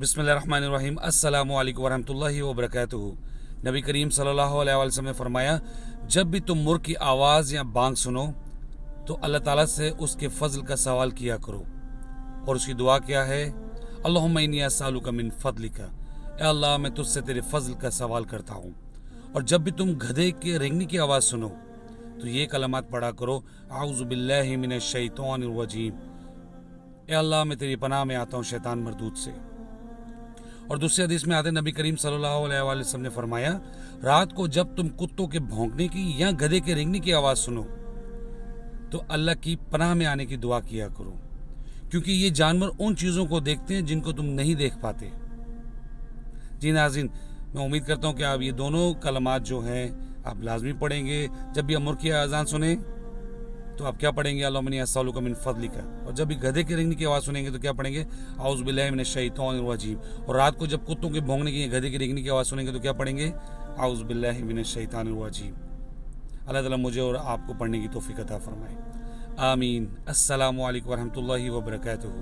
बिस्मिल्लाहिर्रहमानिर्रहीम। अस्सलामु अलैकुम वरहमतुल्लाहि वबरकातुहू। नबी करीम सल्लल्लाहु अलैहि वसल्लम ने फरमाया, जब भी तुम मुर्ग की आवाज़ या बांग सुनो तो अल्लाह ताला से उसके फ़ज़ल का सवाल किया करो। और उसकी दुआ क्या है? अल्लाहुम्मा इन्नी अस्अलुका मिन फ़ज़लिका, ए अल्लाह मैं तुझसे तेरे फ़ज़ल का सवाल करता हूँ। और जब भी तुम गधे के रेंगने की आवाज़ सुनो तो ये कलमात पढ़ा करो, आऊज़ु बिल्लाहि मिनश शैतानिर रजीम, ए अल्लाह मैं तेरी पनाह में आता हूँ शैतान मरदूद से। और दूसरे हदीस में आते नबी करीम सल्लल्लाहु अलैहि वसल्लम ने फरमाया, रात को जब तुम कुत्तों के भौंकने की या गधे के रेंगने की आवाज़ सुनो तो अल्लाह की पनाह में आने की दुआ किया करो, क्योंकि ये जानवर उन चीज़ों को देखते हैं जिनको तुम नहीं देख पाते। जी नाज़रीन, मैं उम्मीद करता हूँ कि आप ये दोनों कलमात जो हैं आप लाजमी पढ़ेंगे। जब भी आप मुर्ग की अज़ान सुने तो आप क्या पढ़ेंगे? अल्लाहुम्मा इन्नी अस्अलुका मिन फ़ज़लिका। और जब भी गधे के रेंगने की आवाज़ सुनेंगे तो क्या पढ़ेंगे? आऊज़ु बिल्लाहि मिनश शैतानिर रजीम। और रात को जब कुत्तों के भौंकने की या गधे के रेंगने की आवाज़ सुनेंगे तो क्या पढ़ेंगे? आऊज़ु बिल्लाहि मिनश शैतानिर रजीम। अल्लाह ताला मुझे और आपको पढ़ने की तौफ़ीक़ अता फ़रमाए। आमीन। अस्सलामु अलैकुम वरहमतुल्लाहि वबरकातुहू।